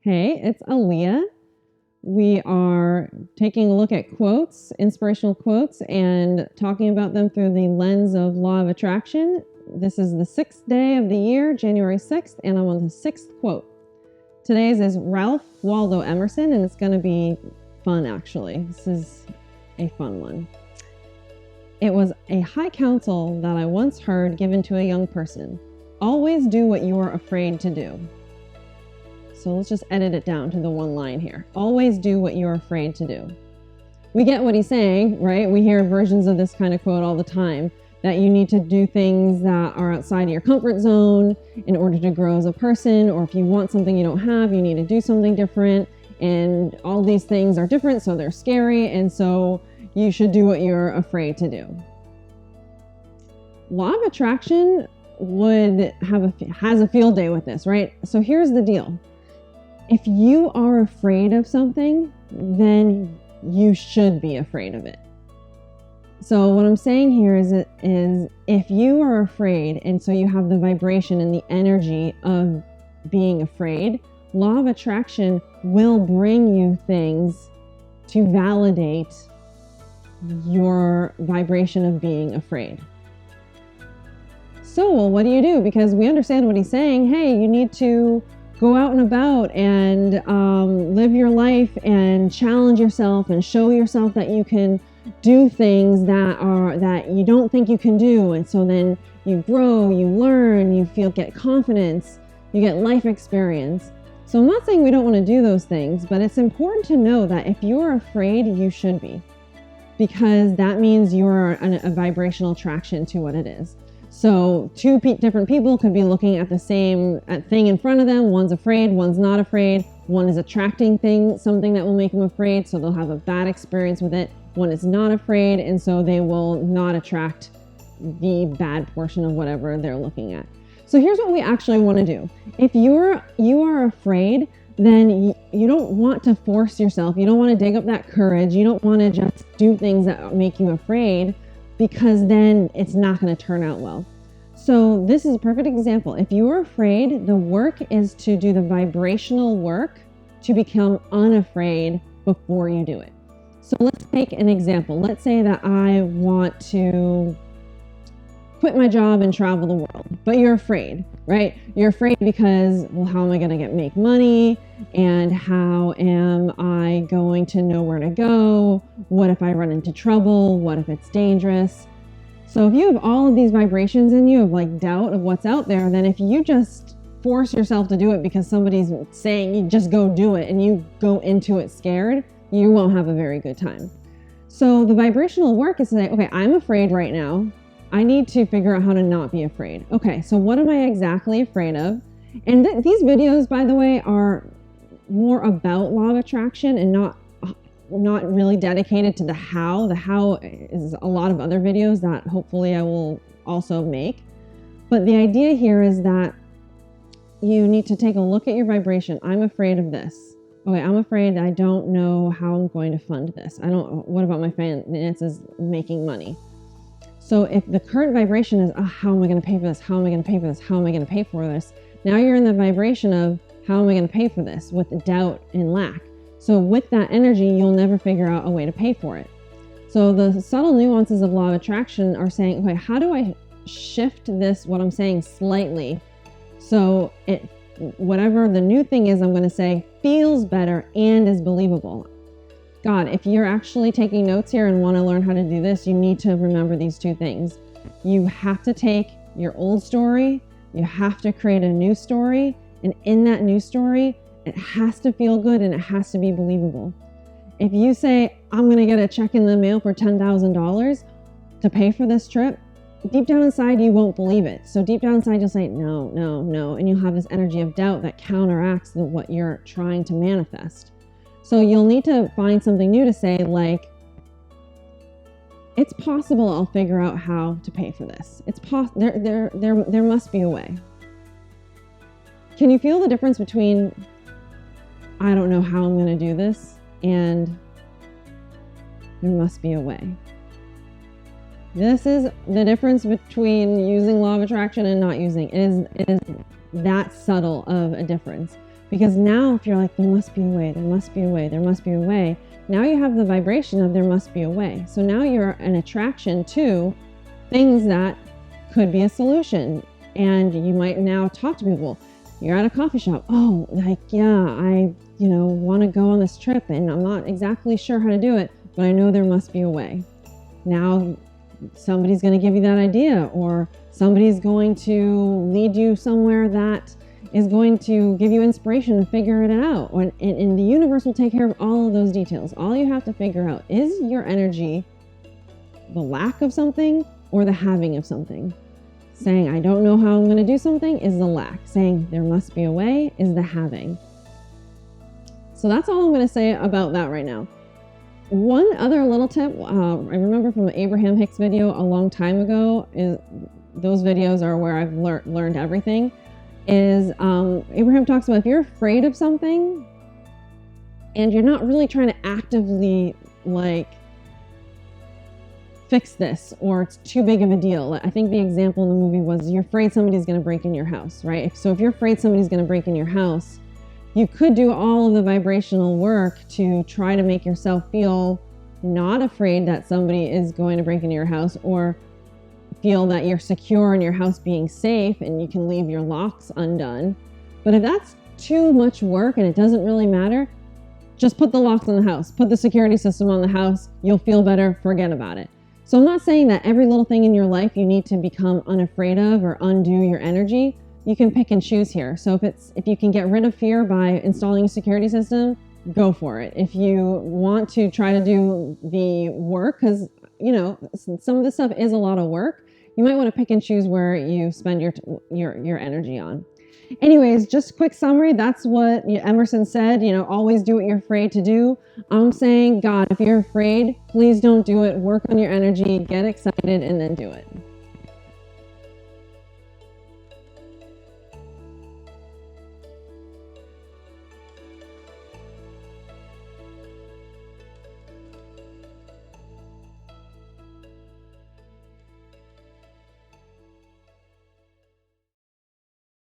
Hey, it's Alleah. We are taking a look at quotes, inspirational quotes, and talking about them through the lens of law of attraction. This is the 6th day of the year, January 6th, and I'm on the 6th quote. Today's is Ralph Waldo Emerson, and it's going to be fun, actually. This is a fun one. It was a high counsel that I once heard given to a young person. Always do what you are afraid to do. So let's just edit it down to the one line here. Always do what you're afraid to do. We get what he's saying, right? We hear versions of this kind of quote all the time, that you need to do things that are outside of your comfort zone in order to grow as a person, or if you want something you don't have, you need to do something different. And all these things are different, so they're scary, and so you should do what you're afraid to do. Law of attraction has a field day with this, right? So here's the deal. If you are afraid of something, then you should be afraid of it. So what I'm saying here is if you are afraid, and so you have the vibration and the energy of being afraid, law of attraction will bring you things to validate your vibration of being afraid. So, well, what do you do? Because we understand what he's saying. Hey, you need to go out and about and live your life and challenge yourself and show yourself that you can do things that you don't think you can do. And so then you grow, you learn, get confidence, you get life experience. So I'm not saying we don't want to do those things, but it's important to know that if you're afraid, you should be, because that means you're a vibrational attraction to what it is. So two different people could be looking at the same thing in front of them. One's afraid, one's not afraid. One is attracting something that will make them afraid, so they'll have a bad experience with it. One is not afraid, and so they will not attract the bad portion of whatever they're looking at. So here's what we actually want to do. If you are afraid, then you don't want to force yourself. You don't want to dig up that courage. You don't want to just do things that make you afraid, because then it's not going to turn out well. So this is a perfect example. If you are afraid, the work is to do the vibrational work to become unafraid before you do it. So let's take an example. Let's say that I want to quit my job and travel the world, but you're afraid, right? You're afraid because, well, how am I going to make money? And how am I going to know where to go? What if I run into trouble? What if it's dangerous? So if you have all of these vibrations in you of like doubt of what's out there, then if you just force yourself to do it because somebody's saying you just go do it and you go into it scared, you won't have a very good time. So the vibrational work is to say, okay, I'm afraid right now. I need to figure out how to not be afraid. Okay, so what am I exactly afraid of? And these videos, by the way, are more about law of attraction and not really dedicated to the how. The how is a lot of other videos that hopefully I will also make. But the idea here is that you need to take a look at your vibration. I'm afraid of this. Okay, I'm afraid I don't know how I'm going to fund this. What about my finances, making money? So if the current vibration is, how am I going to pay for this? How am I going to pay for this? How am I going to pay for this? Now you're in the vibration of, how am I going to pay for this, with doubt and lack. So with that energy, you'll never figure out a way to pay for it. So the subtle nuances of law of attraction are saying, okay, how do I shift this, what I'm saying, slightly, so whatever the new thing is I'm going to say feels better and is believable. God, if you're actually taking notes here and want to learn how to do this, you need to remember these two things. You have to take your old story, you have to create a new story, and in that new story, it has to feel good and it has to be believable. If you say, I'm going to get a check in the mail for $10,000 to pay for this trip, deep down inside, you won't believe it. So deep down inside, you'll say, no, no, no. And you'll have this energy of doubt that counteracts what you're trying to manifest. So you'll need to find something new to say, like, it's possible I'll figure out how to pay for this. There must be a way. Can you feel the difference between, I don't know how I'm going to do this, and there must be a way? This is the difference between using law of attraction and not using. It is that subtle of a difference. Because now if you're like, there must be a way, there must be a way, there must be a way, now you have the vibration of there must be a way. So now you're an attraction to things that could be a solution. And you might now talk to people. You're at a coffee shop. Oh, like, yeah, I, want to go on this trip and I'm not exactly sure how to do it, but I know there must be a way. Now somebody's going to give you that idea, or somebody's going to lead you somewhere that is going to give you inspiration to figure it out. And the universe will take care of all of those details. All you have to figure out is your energy the lack of something or the having of something. Saying, I don't know how I'm going to do something is the lack. Saying, there must be a way is the having. So that's all I'm going to say about that right now. One other little tip, I remember from an Abraham Hicks video a long time ago, those videos are where I've learned everything, is Abraham talks about if you're afraid of something and you're not really trying to actively fix this, or it's too big of a deal. I think the example in the movie was you're afraid somebody's going to break in your house, right? So if you're afraid somebody's going to break in your house, you could do all of the vibrational work to try to make yourself feel not afraid that somebody is going to break into your house, or feel that you're secure in your house being safe and you can leave your locks undone. But if that's too much work and it doesn't really matter, just put the locks on the house, put the security system on the house, you'll feel better, forget about it. So I'm not saying that every little thing in your life you need to become unafraid of or undo your energy. You can pick and choose here. So if you can get rid of fear by installing a security system, go for it. If you want to try to do the work, because some of this stuff is a lot of work, you might want to pick and choose where you spend your energy on. Anyways, just a quick summary. That's what Emerson said, always do what you're afraid to do. I'm saying, God, if you're afraid, please don't do it. Work on your energy, get excited, and then do it.